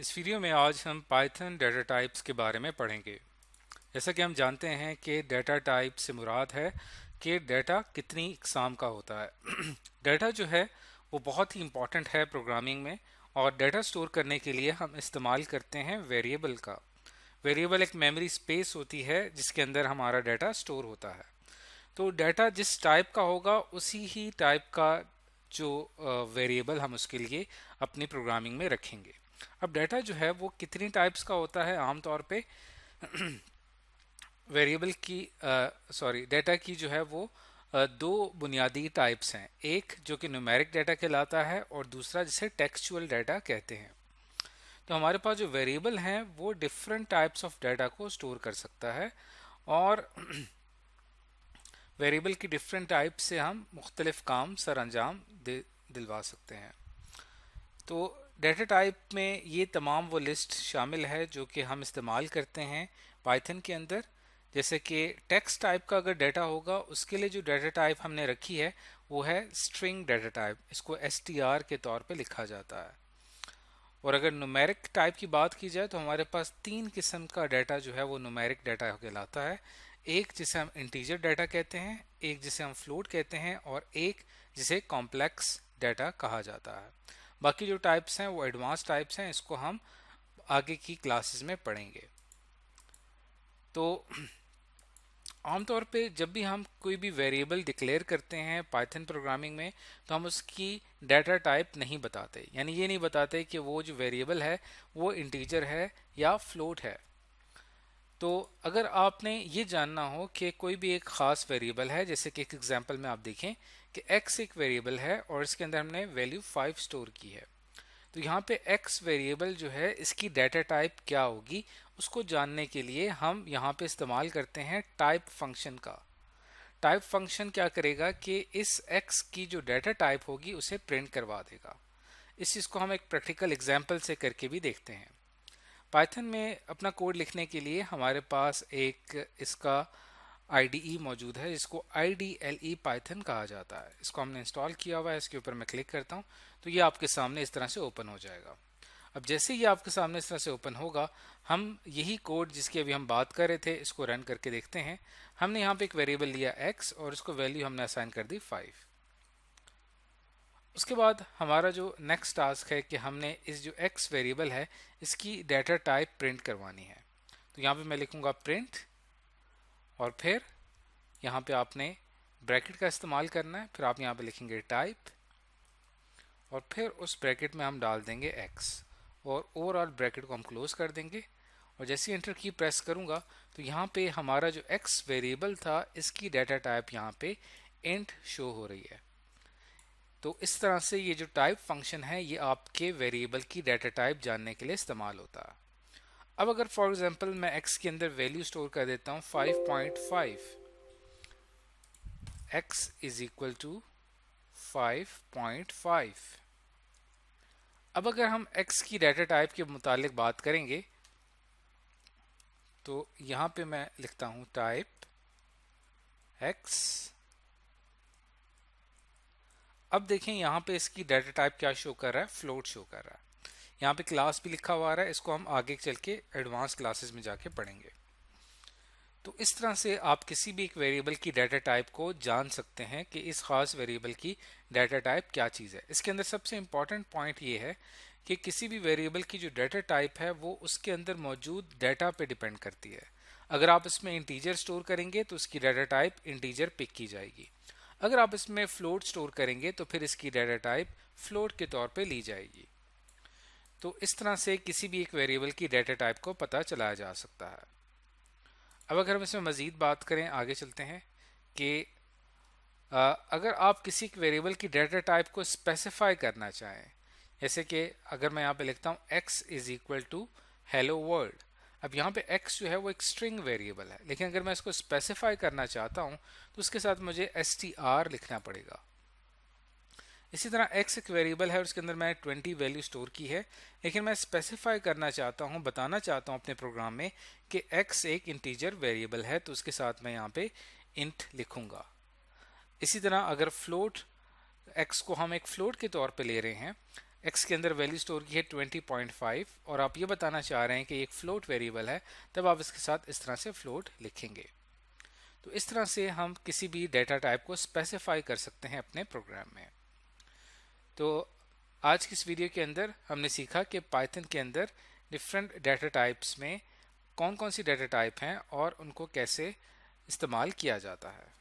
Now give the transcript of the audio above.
इस वीडियो में आज हम पाइथन डेटा टाइप्स के बारे में पढ़ेंगे। जैसा कि हम जानते हैं कि डेटा टाइप से मुराद है कि डेटा कितनी इकसाम का होता है। डेटा जो है वो बहुत ही इम्पॉर्टेंट है प्रोग्रामिंग में, और डेटा स्टोर करने के लिए हम इस्तेमाल करते हैं वेरिएबल का। वेरिएबल एक मेमोरी स्पेस होती है जिसके अंदर हमारा डेटा स्टोर होता है। तो डेटा जिस टाइप का होगा उसी ही टाइप का जो वेरिएबल हम उसके लिए अपनी प्रोग्रामिंग में रखेंगे। अब डाटा जो है वो कितनी टाइप्स का होता है आमतौर पे। वेरिएबल की डाटा की जो है वो दो बुनियादी टाइप्स हैं। एक जो कि न्यूमेरिक डाटा कहलाता है और दूसरा जिसे टेक्सचुअल डाटा कहते हैं। तो हमारे पास जो वेरिएबल हैं वो डिफरेंट टाइप्स ऑफ डाटा को स्टोर कर सकता है, और वेरिएबल की डिफरेंट टाइप से हम मुख्तलिफ काम सर अंजाम दिलवा सकते हैं। तो डेटा टाइप में ये तमाम वो लिस्ट शामिल है जो कि हम इस्तेमाल करते हैं पाइथन के अंदर। जैसे कि टेक्स्ट टाइप का अगर डाटा होगा उसके लिए जो डाटा टाइप हमने रखी है वो है स्ट्रिंग डाटा टाइप, इसको str के तौर पे लिखा जाता है। और अगर न्यूमेरिक टाइप की बात की जाए तो हमारे पास तीन किस्म का डाटा जो है वो न्यूमेरिक डाटा कहलाता है। एक जिसे हम इंटीजर डाटा कहते हैं, एक जिसे हम फ्लोट कहते हैं, और एक जिसे कॉम्प्लेक्स डाटा कहा जाता है। बाकी जो टाइप्स हैं वो एडवांस टाइप्स हैं, इसको हम आगे की क्लासेस में पढ़ेंगे। तो आमतौर पे जब भी हम कोई भी वेरिएबल डिक्लेयर करते हैं पाइथन प्रोग्रामिंग में तो हम उसकी डाटा टाइप नहीं बताते, यानी ये नहीं बताते कि वो जो वेरिएबल है वो इंटीजर है या फ्लोट है। तो अगर आपने ये जानना हो कि कोई भी एक ख़ास वेरिएबल है, जैसे कि एक एग्जांपल में आप देखें कि x एक वेरिएबल है और इसके अंदर हमने वैल्यू 5 स्टोर की है, तो यहाँ पे x वेरिएबल जो है इसकी डाटा टाइप क्या होगी उसको जानने के लिए हम यहाँ पे इस्तेमाल करते हैं टाइप फंक्शन का। टाइप फंक्शन क्या करेगा कि इस x की जो डाटा टाइप होगी उसे प्रिंट करवा देगा। इस चीज़ को हम एक प्रैक्टिकल एग्जाम्पल से करके भी देखते हैं। पाइथन में अपना कोड लिखने के लिए हमारे पास एक इसका IDE मौजूद है जिसको IDLE पाइथन कहा जाता है। इसको हमने इंस्टॉल किया हुआ है, इसके ऊपर मैं क्लिक करता हूँ तो ये आपके सामने इस तरह से ओपन हो जाएगा। अब जैसे ही आपके सामने इस तरह से ओपन होगा, हम यही कोड जिसकी अभी हम बात कर रहे थे इसको रन करके देखते हैं। हमने यहाँ पे एक वेरिएबल लिया x और इसको वैल्यू हमने असाइन कर दी 5। उसके बाद हमारा जो नेक्स्ट टास्क है कि हमने इस जो x वेरिएबल है इसकी डाटा टाइप प्रिंट करवानी है। तो यहाँ पे मैं लिखूंगा प्रिंट, और फिर यहाँ पे आपने ब्रैकेट का इस्तेमाल करना है, फिर आप यहाँ पे लिखेंगे टाइप, और फिर उस ब्रैकेट में हम डाल देंगे x, और ओवरऑल ब्रैकेट को हम क्लोज कर देंगे। और जैसे एंटर की प्रेस करूंगा तो यहाँ पे हमारा जो x वेरिएबल था इसकी डाटा टाइप यहाँ पे इंट शो हो रही है। तो इस तरह से ये जो टाइप फंक्शन है ये आपके वेरिएबल की डाटा टाइप जानने के लिए इस्तेमाल होता है। अब अगर फॉर एग्जांपल मैं x के अंदर वैल्यू स्टोर कर देता हूँ 5.5, x इज इक्वल टू 5.5। अब अगर हम x की डाटा टाइप के मुतालिक बात करेंगे तो यहाँ पे मैं लिखता हूँ टाइप x। अब देखें यहाँ पे इसकी डाटा टाइप क्या शो कर रहा है, फ्लोट शो कर रहा है। यहाँ पे क्लास भी लिखा हुआ आ रहा है, इसको हम आगे चल के एडवांस क्लासेस में जाके पढ़ेंगे। तो इस तरह से आप किसी भी एक वेरिएबल की डाटा टाइप को जान सकते हैं कि इस खास वेरिएबल की डाटा टाइप क्या चीज़ है। इसके अंदर सबसे इंपॉर्टेंट पॉइंट ये है कि किसी भी वेरिएबल की जो डाटा टाइप है वो उसके अंदर मौजूद डाटा पे डिपेंड करती है। अगर आप इसमें इंटीजर स्टोर करेंगे तो उसकी डाटा टाइप इंटीजर पिक की जाएगी। अगर आप इसमें फ्लोट स्टोर करेंगे तो फिर इसकी डाटा टाइप फ्लोट के तौर पे ली जाएगी। तो इस तरह से किसी भी एक वेरिएबल की डाटा टाइप को पता चलाया जा सकता है। अब अगर हम इसमें मज़ीद बात करें, आगे चलते हैं कि अगर आप किसी वेरिएबल की डाटा टाइप को स्पेसिफाई करना चाहें, जैसे कि अगर मैं यहाँ पे लिखता हूँ x is equal to hello world. अब यहाँ पे x जो है वो एक स्ट्रिंग वेरिएबल है, लेकिन अगर मैं इसको स्पेसिफाई करना चाहता हूँ तो उसके साथ मुझे str लिखना पड़ेगा। इसी तरह x एक वेरिएबल है और उसके अंदर मैं 20 वैल्यू स्टोर की है, लेकिन मैं स्पेसिफाई करना चाहता हूँ, बताना चाहता हूँ अपने प्रोग्राम में कि x एक इंटीजर वेरिएबल है, तो उसके साथ मैं यहाँ पे इंट लिखूंगा। इसी तरह अगर फ्लोट x को हम एक फ्लोट के तौर पे ले रहे हैं, एक्स के अंदर वैल्यू स्टोर की है 20.5 और आप ये बताना चाह रहे हैं कि एक फ्लोट वेरिएबल है, तब आप इसके साथ इस तरह से फ्लोट लिखेंगे। तो इस तरह से हम किसी भी डेटा टाइप को स्पेसिफाई कर सकते हैं अपने प्रोग्राम में। तो आज की इस वीडियो के अंदर हमने सीखा कि पाइथन के अंदर डिफरेंट डेटा टाइप्स में कौन कौन सी डेटा टाइप हैं और उनको कैसे इस्तेमाल किया जाता है।